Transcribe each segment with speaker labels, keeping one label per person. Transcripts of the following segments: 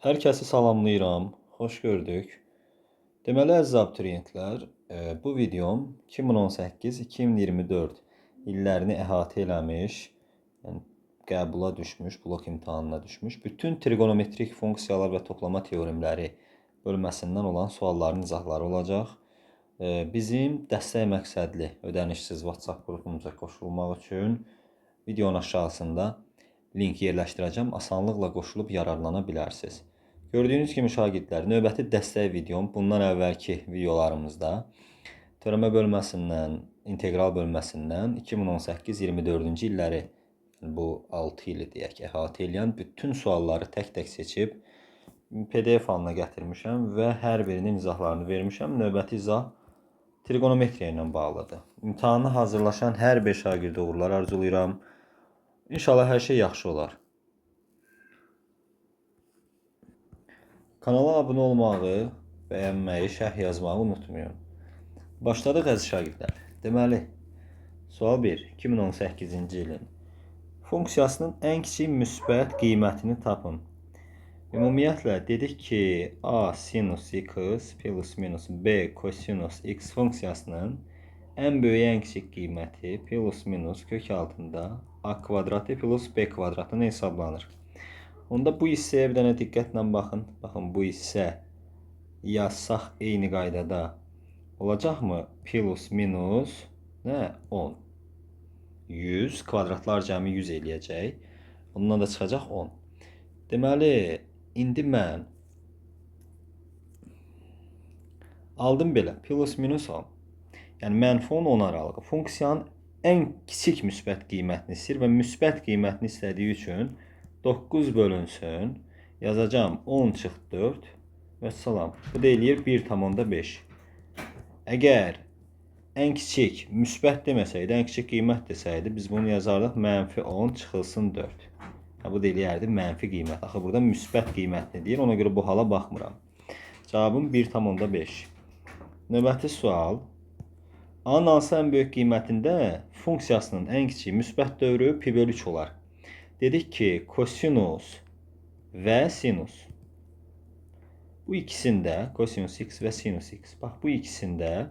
Speaker 1: Hər kəsi salamlayıram, xoş gördük. Deməli, əziz abituriyentlər, bu videom 2018-2024 illərini əhatə eləmiş, yəni qəbula düşmüş, blok imtahanına düşmüş bütün trigonometrik funksiyalar və toplama teoremləri bölməsindən olan sualların izahları olacaq. Bizim dəstək məqsədli ödənişsiz WhatsApp qrupumuza qoşulmaq üçün videonun aşağısında link yerləşdirəcəm. Asanlıqla qoşulub yararlana bilərsiniz. Gördüyünüz kimi şagirdlər, növbəti dəstək videom bundan əvvəlki videolarımızda törəmə bölməsindən, integral bölməsindən 2018-24-cü illəri, bu 6 ili deyək, əhatə edən bütün sualları tək-tək seçib PDF halına gətirmişəm və hər birinin izahlarını vermişəm. Növbəti izah trigonometriya ilə bağlıdır. İmtahana hazırlaşan hər bir şagirdə uğurlar arzulayıram. İnşallah hər şey yaxşı olar. Kanala abunə olmağı, bəyənməyi, şərh yazmağı unutmayın. Başladıq əziz şagirdlər. Deməli, sual 1. 2018-ci ilin funksiyasının ən kiçik müsbət qiymətini tapın. Ümumiyyətlə dedik ki, a sinus x plus minus b kosinus x funksiyasının ən böyük ən kiçik qiyməti plus minus kök altında a kvadratı plus b kvadratına hesablanır. Onda bu hissəyə bir dənə diqqətlə baxın. Baxın, bu hissə yazsaq eyni qaydada olacaqmı? Plus minus nə? 10. 100 kvadratlar cəmi 100 eləyəcək. Ondan da çıxacaq 10. Deməli, indi mən aldım belə. Plus minus 10. Yəni mənfi 10 aralığı. Funksiyanın ən kiçik müsbət qiymətini istəyir və müsbət qiymətini istədiyi üçün 9 bölünsün. Yazacağım 10 çıx 4 və salam. Bu da eləyir 1,5. Əgər ən kiçik müsbət deməsəydi, ən kiçik qiymət desəydi, biz bunu yazardıq mənfi 10 çıxılsın 4. Bu da eləyərdi mənfi qiymət. Axı burada müsbət qiymətini deyir, ona görə bu hala baxmıram. Cavabım 1,5. Növbəti sual. A-nın hansı ən böyük qiymətində funksiyasının ən kiçik müsbət dövrü pi bölü 3 olar. Dedik ki, kosinus və sinus. Bu ikisində, kosinus x və sinus x. Bax, bu ikisində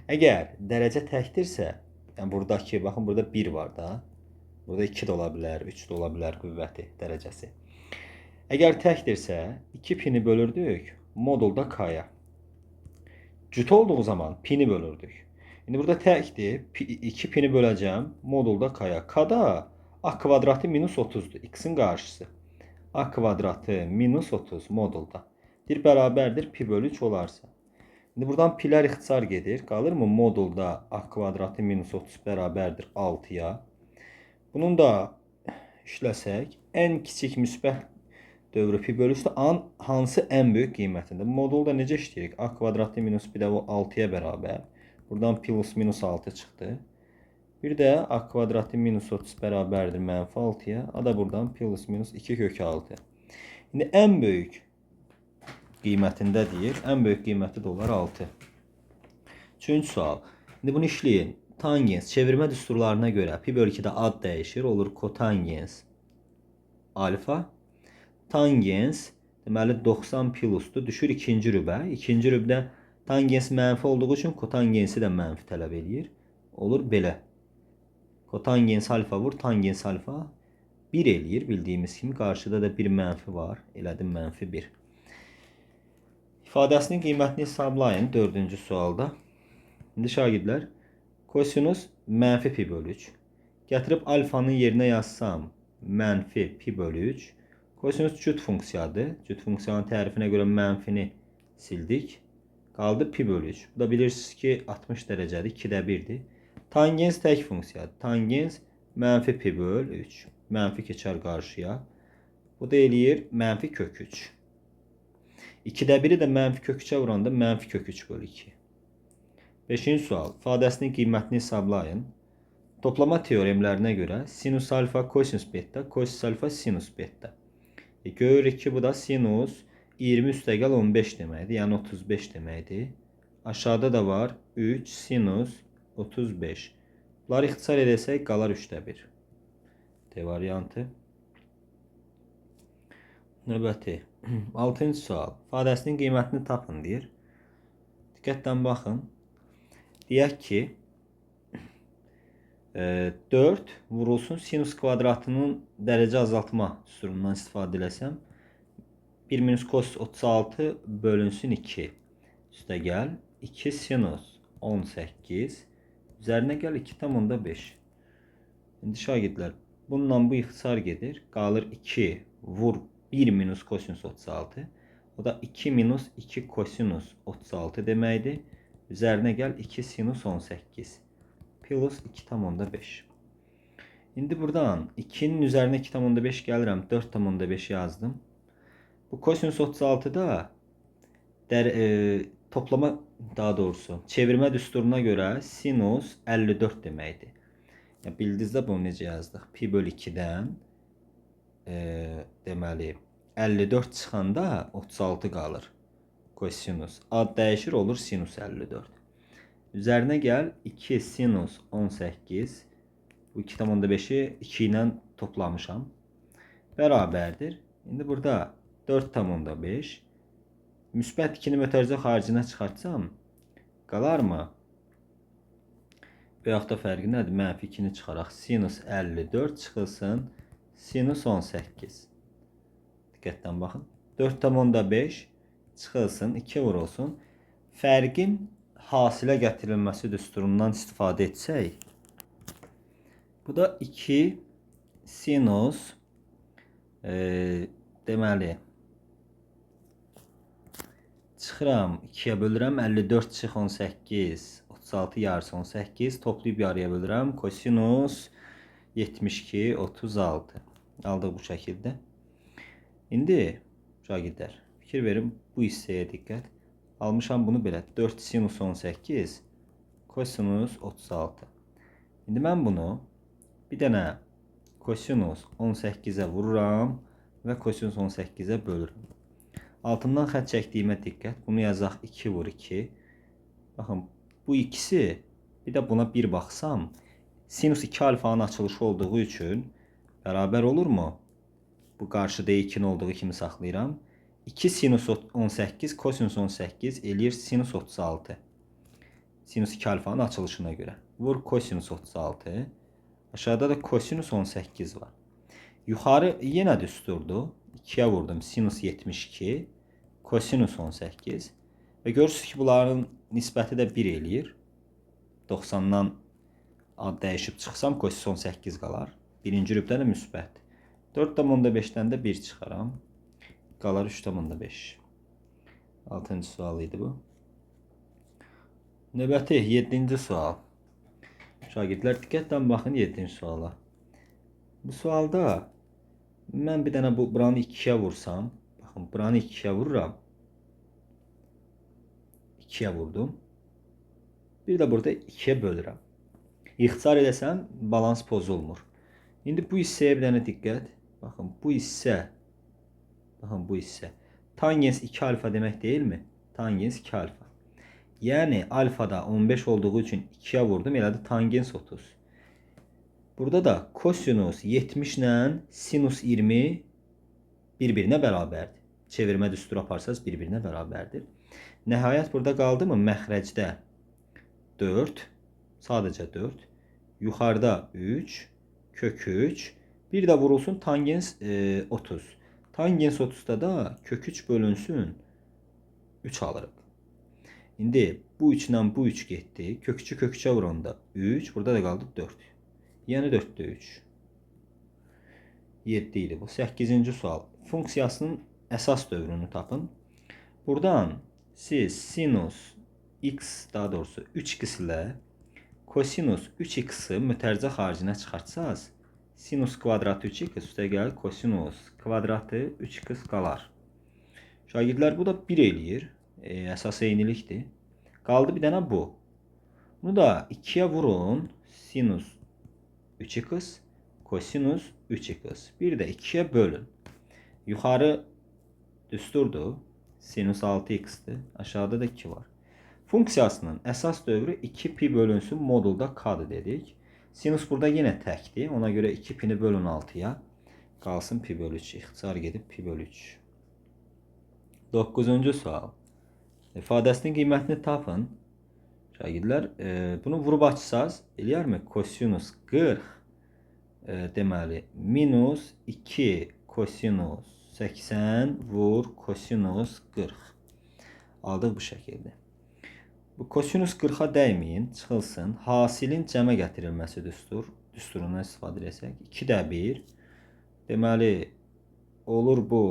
Speaker 1: əgər dərəcə təkdirsə, yəni buradakı, baxın, burada 1 var da. Burada 2 də ola bilər, 3 də ola bilər qüvvəti, dərəcəsi. Əgər təkdirsə, 2 pini bölürdük modulda k-ya. Cüt olduğu zaman pini bölürdük. İndi burada təkdir, 2 pini böləcəm modulda k-ya. K-da a kvadratı minus 30'dur. X'in qarşısı. A kvadratı minus 30 modulda. Bir bərabərdir pi bölü 3 olarsa. İndi buradan pilər ixtisar gedir. Qalır mı modulda a kvadratı minus 30 bərabərdir 6'ya. Bunun da işləsək, ən kiçik müsbət dövrü pi bölü 3'də a-nın hansı ən böyük qiymətində? Modulda necə işləyirik? A kvadratı minus bir də o 6'ya bərabər. Buradan plus minus 6 çıxdı. Bir də a kvadratı minus 30 bərabərdir mənfi 6'ya. A da buradan plus minus 2 kök 6. İndi ən böyük qiymətində deyir. Ən böyük qiyməti də olar 6. Üçüncü sual. İndi bunu işləyin. Tangens çevirmə düsturlarına görə pi bölü 2'də ad dəyişir. Olur kotangens alfa. Tangens deməli 90 plus'dur. Düşür ikinci rübə. İkinci rübdə tangens mənfi olduğu üçün kotangensi də mənfi tələb edir. Olur belə. Kotangens alfa vur, tangens alfa 1 eləyir. Bildiyimiz kimi qarşıda da bir mənfi var. Elədim mənfi 1. İfadəsinin qiymətini hesablayın 4-cü sualda. İndi şagirdlər, kosinus mənfi pi bölü 3. Gətirib alfanın yerinə yazsam mənfi pi bölü 3. Kosinus cüt funksiyadır. Cüt funksiyanın tərifinə görə mənfini sildik. Qaldı pi bölü 3. Bu da bilirsiniz ki 60 dərəcədir. 2'də 1'dir. Tangens tək funksiyadır. Tangens mənfi pi bölü 3. Mənfi keçər qarşıya. Bu da eləyir mənfi kök 3. 2'də 1'i də mənfi kök 3'ə vuranda mənfi kök 3 bölü 2. 5-ci sual. İfadəsinin qiymətini hesablayın. Toplama teoremlərinə görə sinus alfa kosinus beta, kosinus alfa sinus beta. Görürük ki, bu da sinus 20 üstəgəl 15 deməkdir. Yəni 35 deməkdir. Aşağıda da var 3 sinus 35. Bunları ixtisar edəsək qalar 3'də 1. D variantı. Növbəti 6-cı sual. İfadəsinin qiymətini tapın deyir. Diqqətlə baxın. Deyək ki 4 vurulsun sinus kvadratının dərəcə azaltma üsulundan istifadə eləsəm 1 minus cos 36 bölünsün 2. Üstə gəl 2 sinus 18 üzərinə gəl 2,5. İndi şagirdlər bununla bu ixtisar gedir. Qalır 2 vur 1 minus kosinus 36. O da 2 minus 2 kosinus 36 deməkdir. Üzərinə gəl 2 sinus 18. Plus 2,5. İndi buradan 2'nin üzerine 2,5 gəlirəm. 4,5 yazdım. Bu kosinus 36'da toplama, daha doğrusu çevirmə düsturuna görə sinus 54 deməkdir. Ya, bildinizdə bunu necə yazdıq? Pi bölü 2'dən deməli 54 çıxanda 36 qalır. Kosinus ad dəyişir, olur sinus 54. Üzerine gel 2 sinus 18. Bu 2,5'i 2 ile toplamışam. Beraberdir. Şimdi burada 4,5. Müsbət 2'ni mötərizə xaricinə çıxartsam qalar mı? Və yaxud da fərqi nədir? Mənfi 2'ni çıxaraq sinus 54 çıxılsın sinus 18. Diqqətlə baxın. 4,5 çıxılsın 2 vurulsun. Fərqin hasilə gətirilməsi düsturundan istifadə etsək, bu da 2 sinus deməli çıxıram 2'yə bölürəm 54 çıx 18 36 yarısı 18 toplayıb yarıya bölürəm kosinus 72 36 aldıq bu şəkildə. İndi şagirdlər fikir verin bu hissəyə diqqət. Almışam bunu belə 4 sinus 18 kosinus 36. İndi mən bunu bir dənə kosinus 18'ə vururam və kosinus 18'ə bölürüm. Altından xətt çəkdiyimə diqqət. Bunu yazaq 2 vur 2. Baxın bu ikisi bir də buna 1 baxsam sinus 2 alfanın açılışı olduğu üçün bərabər olurmu? Bu qarşıda 2'nin olduğu kimi saxlayıram. 2 sinus 18 kosinus 18 eləyir sinus 36. Sinus 2 alfanın açılışına görə. Vur kosinus 36. Aşağıda da kosinus 18 var. Yuxarı yenə düsturdu. 2'yə vurdum sinus 72 kosinus 18. Və görürsünüz ki bunların nisbəti də 1 eləyir. 90'dan ad dəyişib çıxsam kosinus 18 qalar. Birinci rübdə də müsbət. 4,5'dən də 1 çıxaram. Qalar 3,5. 6-cı sual idi bu. Növbəti 7-ci sual. Şagirdlər diqqətlə baxın 7-ci suala. Bu sualda mən bir dənə buranı 2'yə vursam, baxın buranı 2'yə vururam. 2'yə vurdum. Bir də burada 2'yə bölürəm. İxtisar eləsəm balans pozulmur. İndi bu hissəyə bir dənə diqqət. Baxın bu hissə. Baxın bu hissə. Tangens 2 alfa demək deyil mi? Tangens 2 alfa. Yəni alfada 15 olduğu üçün 2'yə vurdum. Elədi tangens 30. Burada da kosinus 70 ilə sinus 20 bir-birinə bərabərdir. Çevirmə düsturu aparsaz bir-birinə bərabərdir. Nəhayət burada qaldı mı? Məxrəcdə 4. Sadəcə 4. Yuxarıda 3. Kök 3. Bir də vurulsun tangens 30. Tangens 30'da da kök 3 bölünsün 3 alırıq. İndi bu 3 ilə bu 3 getdi. Kök 3'ü kök 3'ə vuranda 3. Burada da qaldı 4. Yəni 4'də 3. 7 idi bu. 8-ci sual. Funksiyasının əsas dövrünü tapın. Buradan siz sinus x, daha doğrusu 3x ilə kosinus 3x-i mütərizə xaricinə çıxartsaz, sinus kvadratı 3x üstə gəl kosinus kvadratı 3x qalar. Şagirdlər bu da 1 eləyir. Əsas eynilikdir. Qaldı bir dənə bu. Bunu da 2'yə vurun. Sinus 3x kosinus 3x. Bir də 2'yə bölün. Yuxarı düsturdur. Sinus 6x'dir. Aşağıda da 2 var. Funksiyasının əsas dövrü 2 pi bölünsün modulda k-dır dedik. Sinus burada yenə təkdir. Ona görə 2 pini bölün 6'ya. Qalsın pi bölü 3. İxtisar gedib pi bölü 3. 9-cu sual. İfadəsinin qiymətini tapın. Şagirdlər, bunu vurub açsaz, eləyərmi? Kosinus 40 deməli minus 2 kosinus 80 vur kosinus 40. Aldıq bu şəkildə. Bu kosinus 40-a dəyməyin, çıxılsın. Hasilin cəmə gətirilməsi düsturundan istifadə etsək. 2-də 1. Deməli, olur bu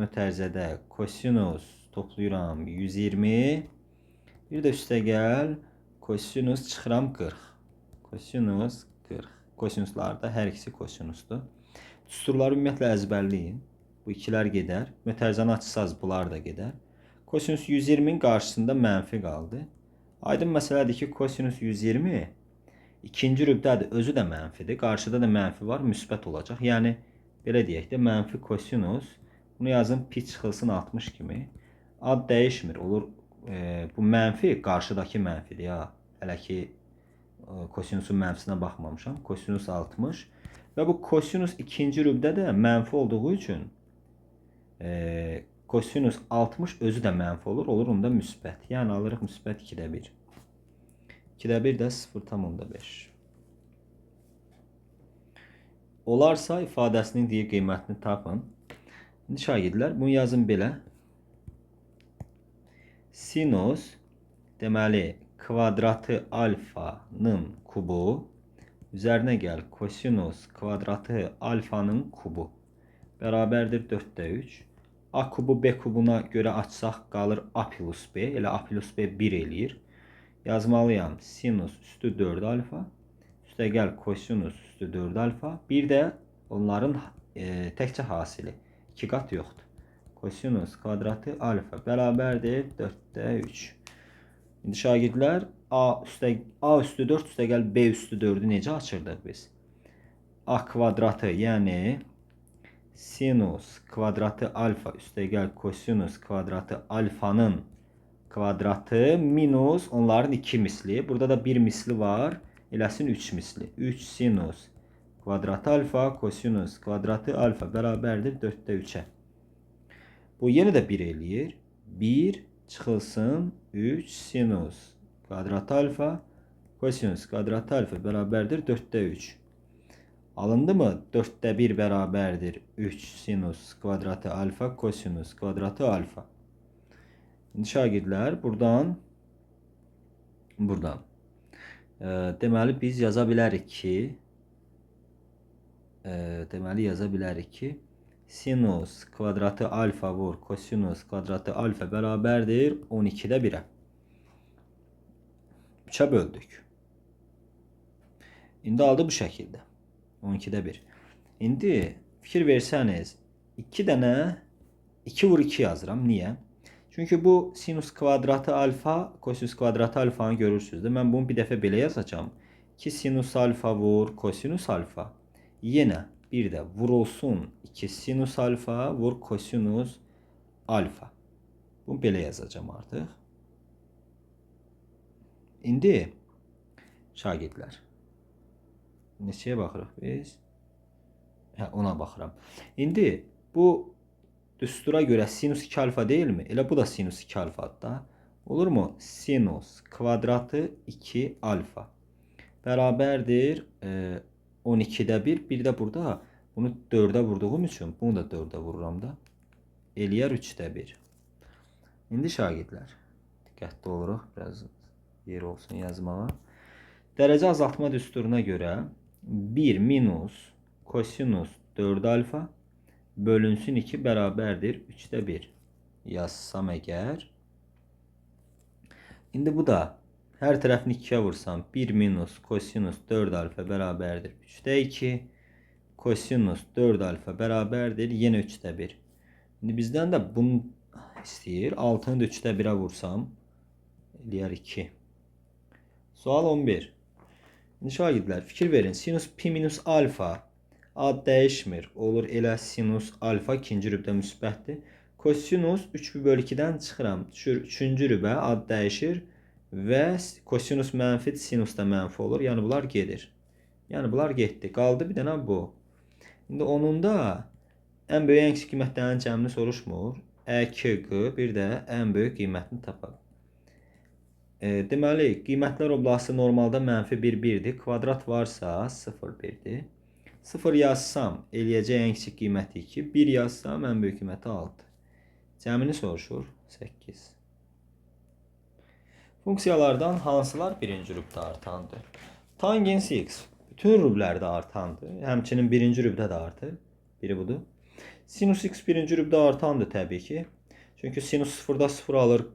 Speaker 1: mötərizədə kosinus toplayıram 120. Bir də üstə gəl kosinus çıxıram 40. Kosinus 40. Kosinuslarda hər ikisi kosinusdur. Düsturları ümumiyyətlə əzbərləyin. Bu ikilər gedər. Mötərizəni açsaz bunlar da gedər. Kosinus 120'nin qarşısında mənfi qaldı. Aydın məsələdir ki, kosinus 120 ikinci rübdədir. Özü də mənfidir. Qarşıda da mənfi var. Müsbət olacaq. Yəni, belə deyək də, mənfi kosinus. Bunu yazın pi çıxılsın 60 kimi. Ad dəyişmir. Olur, bu mənfi qarşıdakı mənfidir ya. Hələ ki, kosinusun mənfisinə baxmamışam. Kosinus 60. Və bu kosinus ikinci rübdə də mənfi olduğu üçün kosinus 60 özü də mənfi olur. Olur onda müsbət. Yəni alırıq müsbət 2-də 1. 2-də 1 də 0,5. Olarsa ifadəsinin deyir qiymətini tapın. İndi şagirdlər bunu yazın belə. Sinus deməli kvadratı alfanın kubu üzərinə gəl kosinus kvadratı alfanın kubu bərabərdir 4-də 3. A kubu B kubuna görə açsaq qalır A plus B. Elə A plus B 1 eləyir. Yazmalıyam sinus üstü 4 alfa. Üstə gəl kosinus üstü 4 alfa. Bir də onların təkcə hasili. 2 qat yoxdur. Kosinus kvadratı alfa bərabərdir 4-də 3. İndi şagirdlər A üstü 4 üstə gəl B üstü 4'ü necə açırdıq biz? A kvadratı yəni sinus kvadratı alfa üstə gəl kosinus kvadratı alfanın kvadratı minus onların 2 misli. Burada da 1 misli var. Eləsin 3 misli. 3 sinus kvadratı alfa kosinus kvadratı alfa bərabərdir 4-də 3'ə. Bu yenə də 1 eləyir. 1 çıxılsın 3 sinus kvadratı alfa kosinus kvadratı alfa bərabərdir 4-də 3. Alındı mı? 4'də 1 bərabərdir 3 sinus kvadratı alfa kosinus kvadratı alfa. İndi şagirdlər buradan deməli biz yaza bilərik ki sinus kvadratı alfa vur kosinus kvadratı alfa bərabərdir 12'də 1'ə. 3'ə böldük. İndi aldı bu şəkildə. 12'də 1. İndi fikir versəniz 2 dənə 2 vur 2 yazıram. Niyə? Çünki bu sinus kvadratı alfa kosinus kvadratı alfanı görürsünüz də. Mən bunu bir dəfə belə yazacağım. 2 sinus alfa vur kosinus alfa. Yenə bir də vurulsun 2 sinus alfa vur kosinus alfa. Bunu belə yazacağım artıq. İndi şagirdlər neçəyə baxırıq biz? Ona baxıram. İndi bu düstura görə sinus 2 alfa deyilmi? Elə bu da sinus 2 alfadır da. Olurmu? Sinus kvadratı 2 alfa bərabərdir 12'də 1. Bir də burada bunu 4'ə vurduğum üçün bunu da 4'ə vururam da. Eləyər 3'də 1. İndi şagirdlər diqqətli oluruq. Biraz yer olsun yazmağa. Dərəcə azaltma düsturuna görə 1 minus kosinus 4 alfa bölünsün 2 bərabərdir 3'də 1. Yazsam əgər. İndi bu da hər tərəfini 2'yə vursam 1 minus kosinus 4 alfa bərabərdir 3'də 2. Kosinus 4 alfa bərabərdir yenə 3'də 1. İndi bizdən də bunu istəyir. 6'nı da 3'də 1'ə vursam eləyər 2. Sual 11. İndi şagirdlər fikir verin. Sinus pi minus alfa ad dəyişmir. Olur elə sinus alfa ikinci rübdə müsbətdir. Kosinus 3/2'dən çıxıram. Düşür 3-cü rübə ad dəyişir və kosinus mənfidir, sinus da mənfi olur. Yəni bunlar gedir. Yəni bunlar getdi. Qaldı bir dənə bu. İndi onun da ən böyük ən kiçik qiymətlərin cəmini soruşmur. Ə2Q bir də ən böyük qiymətini tapaq. Deməli, qiymətlər oblası normalda -1, 1-dir. Kvadrat varsa 0, 1-dir. 0 yazsam, eləyəcək ən kiçik qiyməti 2. 1 yazsam, ən böyük qiyməti 6. Cəmini soruşur. 8. Funksiyalardan hansılar birinci rübdə artandır? Tangens x bütün rüblərdə artandır. Həmçinin birinci rübdə də artır. Biri budur. Sinus x birinci rübdə artandır təbii ki. Çünki sinus 0-da 0 alır.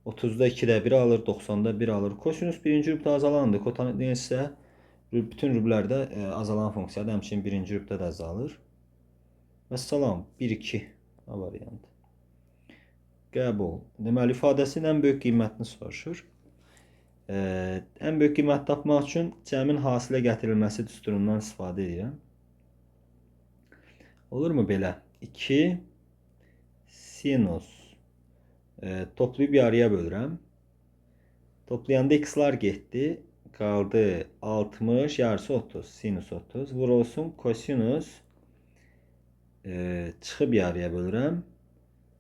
Speaker 1: 30-da 2-də 1 alır. 90-da 1 alır. Kosinus birinci rübdə azalandır. Kotangens isə bütün rüblərdə azalan funksiyadır. Həmçinin birinci rübdə də azalır. Vəssalam. 1-2 variant. Qəbul. Deməli, ifadəsinin ən böyük qiymətini soruşur. Ən böyük qiyməti tapmaq üçün cəmin hasilə gətirilməsi düsturundan istifadə edirəm. Olurmu belə? 2 sinus toplayıb yarıya bölürəm. Toplayanda x-lar getdi. Qaldı 60, yarısı 30. Sinus 30. Vur olsun kosinus çıxıb yarıya bölürəm.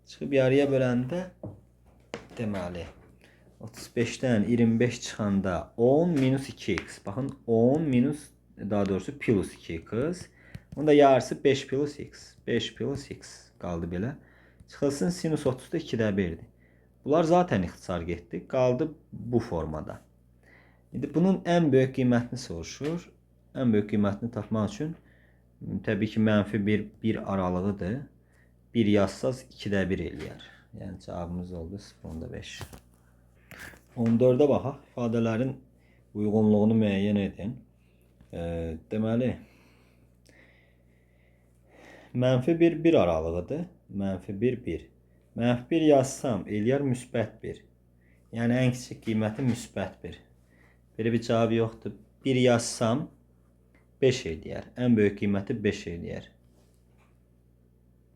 Speaker 1: Çıxıb yarıya böləndə deməli 35-dən 25 çıxanda 10 minus 2x. Baxın 10 minus daha doğrusu plus 2x. Onda yarısı 5 plus x. 5 plus x qaldı belə. Çıxılsın sinus 30-da 2-də 1-dir. Bunlar zaten ixtisar getdi. Qaldı bu formada. İndi bunun ən böyük qiymətini soruşur. Ən böyük qiymətini tapmaq üçün təbii ki -1, 1 aralığıdır. 1 yazsaz 2-də 1 eləyər. Yəni cavabımız oldu 0.5. 14-ə baxaq. İfadələrin uyğunluğunu müəyyən edin. Deməli, -1, 1 aralığıdır. -1, 1. -1 yazsam eləyər müsbət 1. Yəni ən kiçik qiyməti müsbət 1. Belə bir cavab yoxdur. 1 yazsam 5 eləyər. Ən böyük qiyməti 5 eləyər.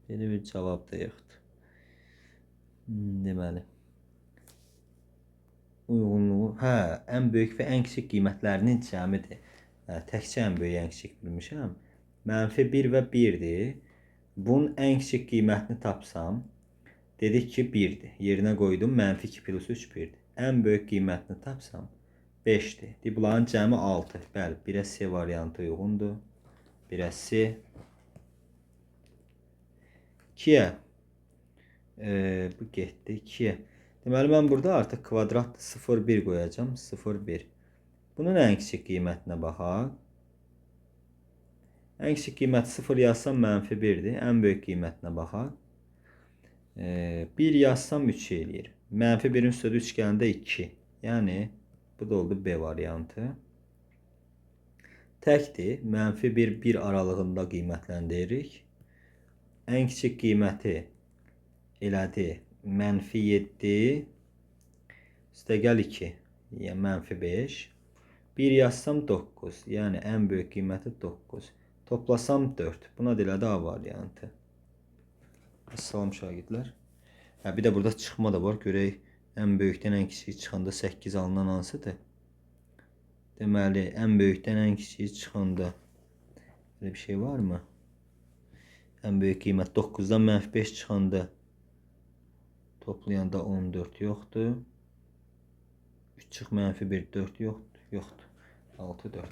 Speaker 1: Belə bir cavab da yoxdur. Deməli. Uyğunluğu, ən böyük və ən kiçik qiymətlərinin cəmidir. Təkcə ən böyük, ən kiçik bilmişəm. -1 və 1-dir. Bunun ən kiçik qiymətini tapsam, dedik ki 1-dir. Yerinə qoydum, -2 plus 3 1-dir. Ən böyük qiymətini tapsam 5-dir. Bunların cəmi 6. Bəli, 1-ə C variantı uyğundur. 1-ə C. 2-yə bu getdi 2-yə. Deməli, mən burada artıq kvadrat 0,1 qoyacam. 0,1. Bunun ən kiçik qiymətinə baxaq. Ən kiçik qiyməti 0 yazsam -1-dir. Ən böyük qiymətinə baxaq. 1 yazsam 3 eləyir. -1-in üstədə 3 gələndə 2. Yəni, bu da oldu B variantı. Təkdir. -1, 1 aralığında qiymətləndiririk. Ən kiçik qiyməti elədi. -7 üstəgəl 2. Yəni -5. 1 yazsam 9. Yəni ən böyük qiyməti 9. Toplasam 4. Buna da elədi A variantı. Salam şagirdlər. Bir də burada çıxma da var. Görək ən böyükdən ən kiçik çıxanda 8 alınan hansıdır? Deməli, ən böyükdən ən kiçik çıxanda belə bir şey varmı? Ən böyük qiymət 9-dan -5 çıxanda toplayanda 14 yoxdur. 3 çıx -1 4 yoxdur. Yoxdur. 6 4.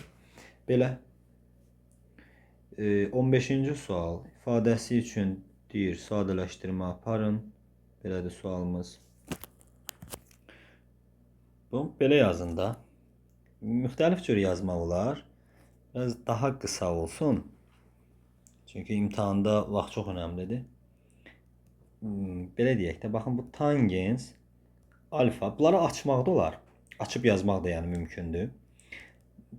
Speaker 1: Belə 15-ci sual ifadəsi üçün deyir sadələşdirmə aparın. Belədir sualımız. Bu belə yazın da. Müxtəlif cür yazmaq olar. Biraz daha qısa olsun. Çünki imtahanda vaxt çox önəmlidir. Belə deyək də, baxın bu tangens alfa. Bunları açmaq da olar. Açıb yazmaq da yəni mümkündür.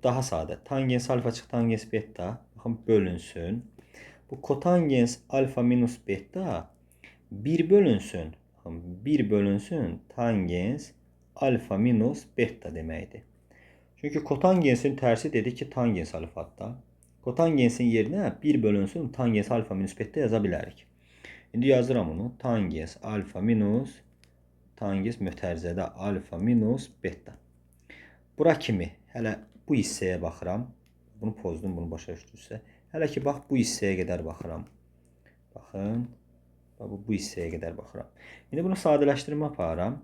Speaker 1: Daha sadə. Tangens alfa çıx tangens beta. Baxın bölünsün. Bu kotangens alfa minus beta 1 bölünsün. 1 bölünsün tangens alfa minus beta deməkdir. Çünki kotangensin tərsi dedi ki tangens alfadır. Kotangensin yerinə 1 bölünsün tangens alfa minus beta yaza bilərik. İndi yazıram onu. Tangens alfa minus tangens mötərizədə alfa minus beta. Bura kimi hələ bu hissəyə baxıram. Bunu pozdum, bunu başa düşdünüzsə. Hələ ki bax bu hissəyə qədər baxıram. Baxın. Bu hissəyə qədər baxıram. İndi bunu sadələşdirmə aparıram.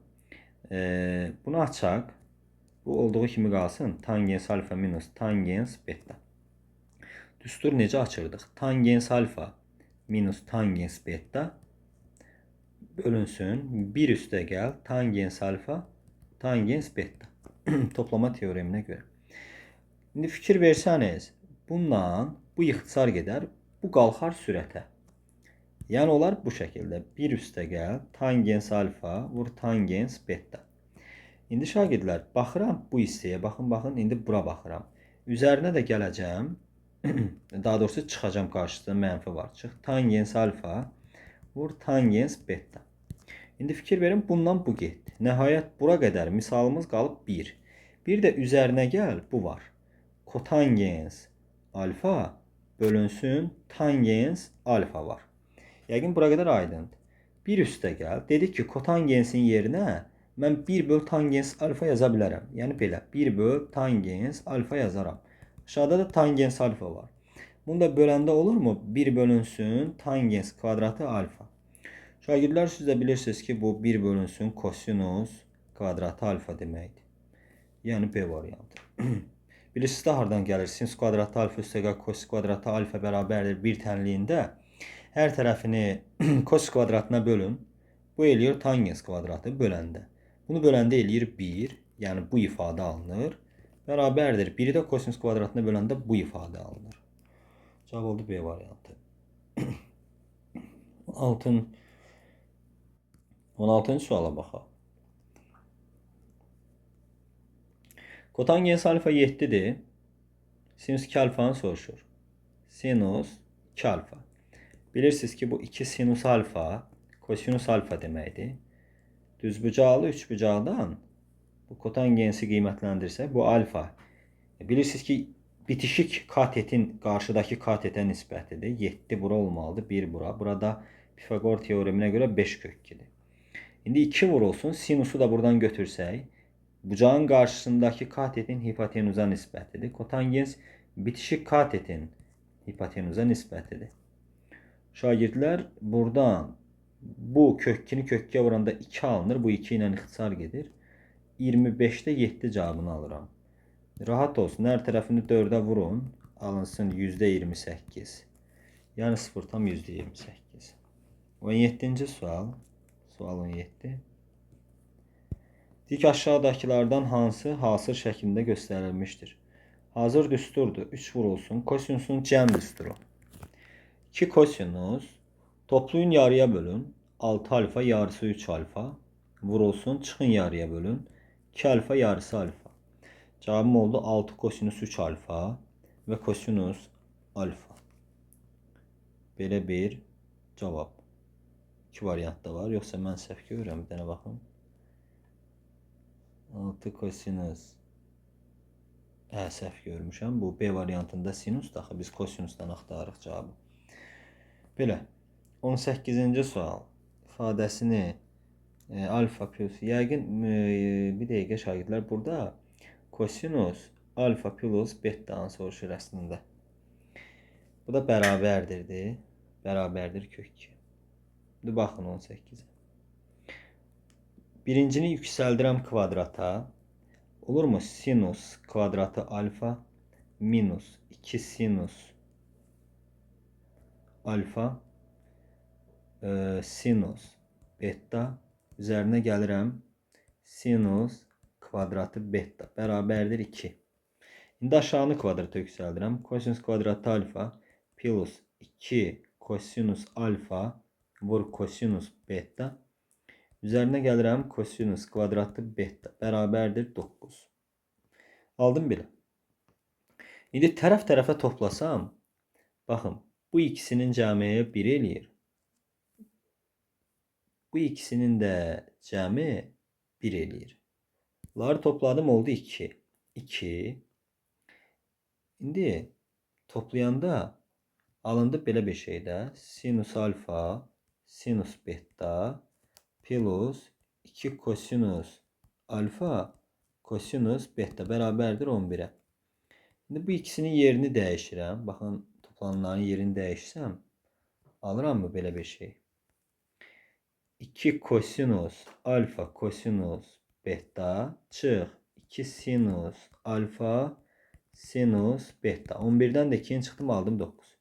Speaker 1: Bunu açaq. Bu olduğu kimi qalsın. Tangens alfa minus tangens beta. Düstur necə açırdıq? Tangens alfa minus tangens beta bölünsün. 1 üstə gəl. Tangens alfa tangens beta. Toplama teoreminə görə. İndi fikir versəniz, bundan bu ixtisar gedər, bu qalxar sürətə. Yəni olar bu şəkildə. 1 üstə gəl, tangens alfa vur tangens beta. İndi şagirdlər, baxıram bu hissəyə, baxın, indi bura baxıram. Üzərinə də gələcəm, daha doğrusu çıxacam qarşısında mənfi var. Çıx, tangens alfa vur tangens beta. İndi fikir verin, bundan bu getdi. Nəhayət bura qədər misalımız qalıb 1. Bir də üzərinə gəl, bu var. Kotangens alfa bölünsün tangens alfa var. Yəqin bura qədər aydındır. 1 üstə gəl. Dedik ki, kotangensin yerinə mən 1 böl tangens alfa yaza bilərəm. Yəni belə 1 böl tangens alfa yazaram. Aşağıda da tangens alfa var. Bunu da böləndə olurmu? 1 bölünsün tangens kvadratı alfa. Şagirdlər, siz də bilirsiniz ki, bu 1 bölünsün kosinus kvadratı alfa deməkdir. Yəni B variantı. Bilirsiniz də hardan gəlir? Sinus kvadratı alfa üstə gəl kosinus kvadratı alfa bərabərdir 1 tənliyində. Hər tərəfini kosinus kvadratına bölün. Bu eləyir tangens kvadratı böləndə. Bunu böləndə eləyir 1. Yəni bu ifadə alınır. Bərabərdir. 1-i də kosinus kvadratına böləndə bu ifadə alınır. Cavab oldu B variantı. 16-cı suala baxaq. Kotangens alfa 7'dir. Sinüs 2 alfanı soruşur. Sinüs 2 alfa. Bilirsiniz ki bu 2 sinüs alfa kosinüs alfa deməkdir. Düzbucaqlı üçbucaqdan bu kotangensi qiymətləndirsək bu alfa. Bilirsiniz ki bitişik katetin qarşıdakı katete nisbətidir. 7 bura olmalıdır, 1 bura. Burada Pifagor teoreminə görə 5 kök 2'dir. İndi 2 vurulsun, sinusu da buradan götürsək, bucağın qarşısındakı katetin hipotenuza nisbətidir. Kotangens bitişik katetin hipotenuza nisbətidir. Şagirdlər, buradan bu kök 2'ni kök 2'ye vuranda 2 alınır. Bu 2 ilə ixtisar gedir. 25'də 7 cavabını alıram. Rahat olsun. Hər tərəfini 4'ə vurun. Alınsın %28. Yəni 0,28. 17-ci sual. Sual 17. Dik aşağıdakilerden hansı hasır şəklində göstərilmişdir? Hazır düsturdur. 3 vurulsun. Kosinusun cəm düsturu. 2 kosinus. Toplayın yarıya bölün. 6 alfa yarısı 3 alfa. Vurulsun. Çıxın yarıya bölün. 2 alfa yarısı alfa. Cevabım oldu 6 kosinus 3 alfa ve kosinus alfa. Belə bir cavab. 2 variant da var. Yoxsa mən səhv görürəm. Bir dənə baxın. 6 kosinus. Səhv görmüşəm. Bu B variantında sinus daxı. Biz kosinusdan axtarırıq cavabı. Belə. 18-ci sual. İfadəsini alfa plus. Yəqin bir dəqiqə şagirdlər burada kosinus alfa plus beta'nı soruşur əslində. Bu da bərabərdir. Bərabərdir kök 2. Şimdi baxın 18'e. Birincini yüksəldirəm kvadrata. Olur mu? Sinus kvadratı alfa minus 2 sinus alfa sinus beta üzerine gəlirəm. Sinus kvadratı beta bərabərdir 2. İndi aşağını kvadrata yüksəldirəm. Kosinus kvadratı alfa plus 2 kosinus alfa vur kosinus beta. Üzerine gəlirəm kosinus kvadratı beta bərabərdir 9. Aldım belə. İndi tərəf-tərəfə toplasam, baxın, bu ikisinin cəmi 1 eləyir. Bu ikisinin də cəmi 1 eləyir. Bunları topladım oldu 2. 2. İndi toplayanda alındı belə bir şeydə. Sinus alfa, sinus beta plus 2 kosinus alfa, kosinus beta bərabərdir 11'e. Şimdi bu ikisinin yerini dəyişirəm. Baxın, toplananların yerini dəyişsəm, alıram mı belə bir şey? 2 kosinus alfa kosinus beta çıx 2 sinus alfa sinus beta. 11'dən də 2'ni çıxdım, aldım 9.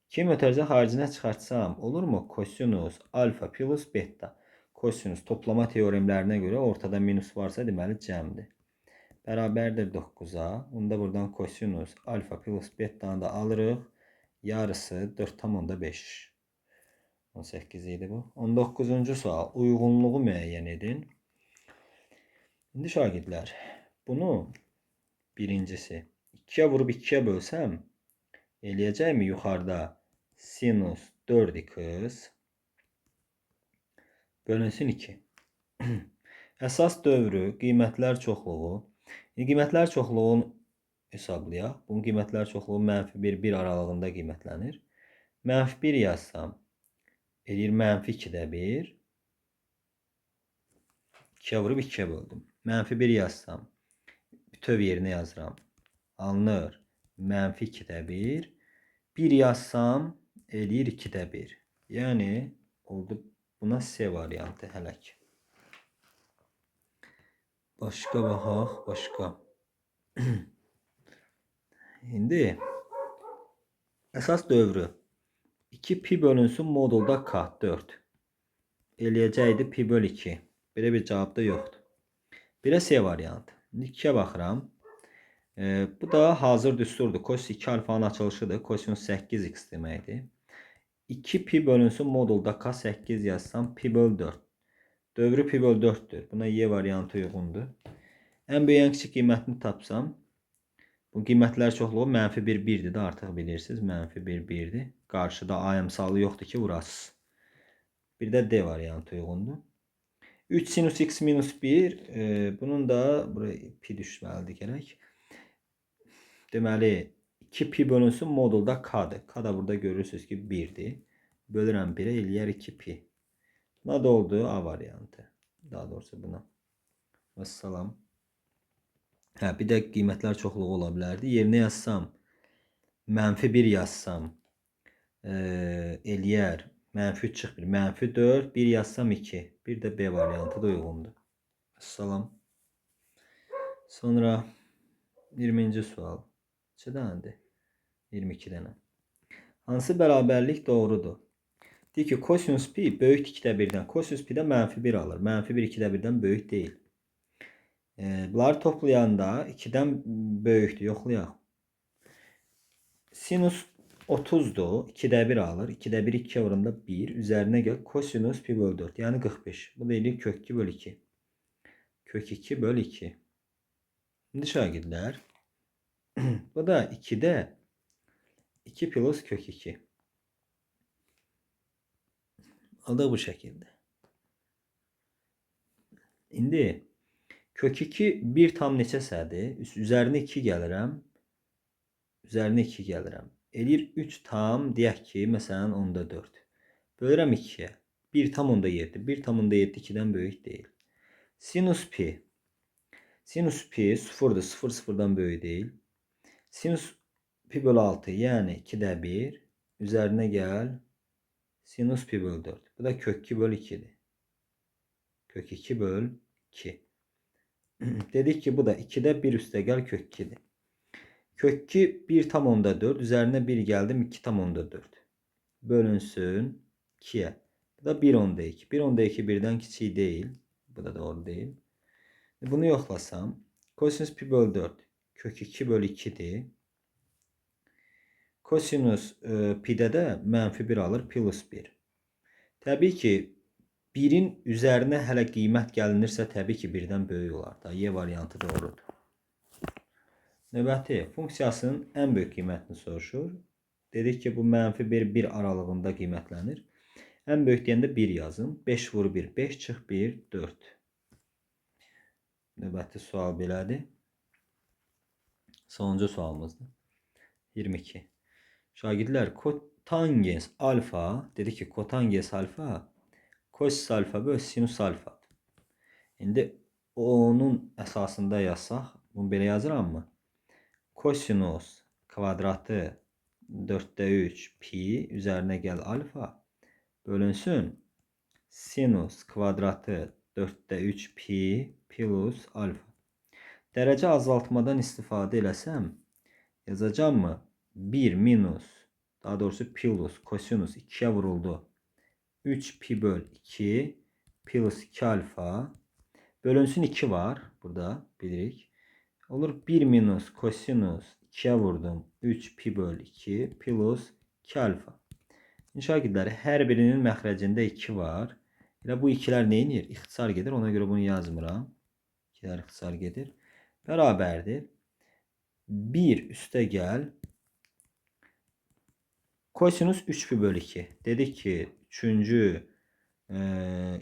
Speaker 1: 2 mötərizə xaricinə çıxartsam olurmu? Kosinus alfa plus beta. Kosinus toplama teoremlərinə görə ortada minus varsa deməli cəmdir. Bərabərdir 9'a. Onda buradan kosinus alfa plus beta'nı da alırıq. Yarısı 4,5. 18 idi bu. 19-cu sual. Uyğunluğu müəyyən edin. İndi şagirdlər, bunu birincisi 2'ye vurub 2'ye bölsəm, eləyəcəkmi yuxarıda sinus 4x bölünsün 2. Əsas dövrü, qiymətlər çoxluğu. Qiymətlər çoxluğunu hesablayaq. Bunun qiymətlər çoxluğu -1, 1 aralığında qiymətlənir. -1 yazsam, eləyir -2'də 1. 2'ye vurub 2'ye böldüm. -1 yazsam, bütöv yerinə yazıram. Alınır -2'də 1. 1 yazsam, eləyir 2'də 1. Yəni, oldu buna C variantı hələk. Başqa baxaq, başqa. İndi əsas dövrü 2 pi bölünsün modulda K 4. Eləyəcəkdi pi böl 2. Belə bir cavab da yoxdur. Birə C variantı. 2'ye baxıram. Bu da hazır düsturdur. Cos 2 alfanın açılışıdır. Kosinus 8x deməkdir. 2 pi bölünsün modulda K 8 yazsam pi böl 4. Dövrü pi böl 4'dür. Buna Y variantı uyğundur. Ən böyük ən kiçik qiymətini tapsam, bu qiymətlər çoxluğu -1, 1'dir də artıq bilirsiniz. -1, 1'dir. Qarşıda A əmsalı yoxdur ki, vurasız. Bir də D variantı uyğundur. 3 sinus x minus 1. Bunun da buraya pi düşməlidir gərək. Deməli 2 pi bölünsün modulda K'dır. K da burada görürsünüz ki 1'dir. Bölürəm 1'e eləyər 2 pi. Buna da oldu A variantı. Daha doğrusu buna. Vəssalam. Bir də qiymətlər çoxluğu ola bilərdi. Yerinə yazsam, -1 yazsam, eləyər -3 çıx 1, -4, 1 yazsam 2. Bir də B variantı da uyğundur. Vəssalam. Sonra 20-ci sual. Neçə dənədir? 22 dənə. Hansı bərabərlik doğrudur? Deyir ki, kosinus pi böyük 2'də 1'dən. Kosinus pi də -1 alır. -1 2'də 1'dən böyük deyil. Bunları toplayanda 2'dən böyükdür. Yoxlayaq. Sinus 30'dur. 2'də 1 alır. 2'də 1 2'ye vuranda 1. Üzərinə gəl. Kosinus pi böl 4. Yəni 45. Bu da eləyir kök 2 böl 2. Kök 2 böl 2. Şimdi şagirdlər. Bu da 2'də 2 plus kök 2. Aldı bu şəkildə. İndi kök 2 1 tam neçəsədir? Üzərinə 2 gəlirəm. Üzərinə 2 gəlirəm. Eləyir 3 tam, deyək ki, məsələn 10'da 4. Bölürəm 2'ye. 1 tam 10'da 7. 1 tam 10'da 7 2'dən böyük deyil. Sinus pi. Sinus pi 0'dır. 0 0'dan böyük deyil. Sinus pi böl 6 yəni 2'də 1. Üzərinə gəl. Sinus pi böl 4. Bu da kök 2 böl 2'dir. Kök 2 böl 2. Dedik ki bu da 2'də 1 üstə gəl kök 2'dir. Kök 2 1 tam 10'da 4. Üzerine 1 geldim 2 tam 10'da 4. Bölünsün 2'ye. Bu da 1 10'da 2. 1 10'da 2 birden kiçik değil. Bu da doğru değil. Bunu yoxlasam. Kosinus pi böl 4. Kök 2 böl 2'dir. Kosinus pi'də də -1 alır. Plus 1. Təbii ki 1'in üzerine hələ qiymət gəlinirsə təbii ki 1'dən böyük olar da. Y variantı doğrudur. Növbəti funksiyasının ən böyük qiymətini soruşur. Dedik ki bu -1 1 aralığında qiymətlənir. Ən böyük deyəndə 1 yazın. 5 vur 1 5 çıx 1 4. Növbəti sual belədir. Sonuncu sualımızdır. 22. Şagirdlər kotangens alfa dedi ki kotangens alfa kosinus alfa böl sinus alfa. İndi onun əsasında yazsaq bunu belə yazıram mı? Kosinus kvadratı 4'te 3 pi üzerine gel alfa bölünsün sinus kvadratı 4'te 3 pi plus alfa. Dərəcə azaltmadan istifadə eləsəm yazacağım mı? 1 minus daha doğrusu plus kosinus 2'ye vuruldu. 3 pi böl 2 plus 2 alfa bölünsün 2 var burada bilirik. Olur 1 minus kosinus 2'ye vurdum. 3 pi böl 2 plus 2 alfa. Şagirdləri hər birinin məxrəcində 2 var. Elə bu ikilər nə edir? İxtisar gedir. Ona görə bunu yazmıram. İkilər ixtisar gedir. Bərabərdir. 1 üstə gəl. Kosinus 3 pi böl 2. Dedik ki 3-cü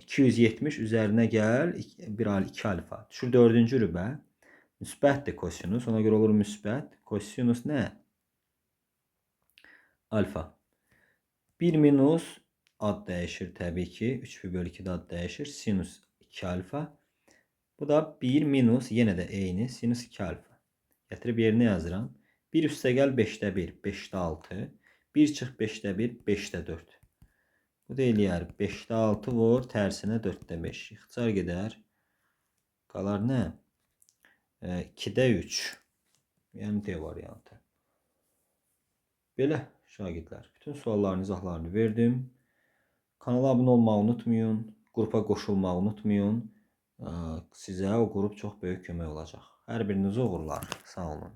Speaker 1: 270 üzərinə gəl 2 alfa. Düşür 4-cü rübə. Müsbətdir kosinus. Ona görə olur müsbət. Kosinus nə? Alfa. 1 minus ad dəyişir təbii ki. 3 pi böl 2 ad dəyişir. Sinus 2 alfa. Bu da 1 minus yenə də eyni. Sinus 2 alfa. Gətirib yerinə yazıram. 1 üstə gəl 5'də 1. 5'də 6. 1 çıx 5'də 1. 5'də 4. Bu da eləyər. 5'də 6 vur. Tərsinə 4'də 5. İxtisar gedər. Qalar nə? 2'də 3. Yəni D variantı. Belə şagirdlər. Bütün sualların izahlarını verdim. Kanala abunə olmağı unutmayın. Qrupa qoşulmağı unutmayın. Sizə o qrup çox böyük kömək olacaq. Hər biriniz uğurlar. Sağ olun.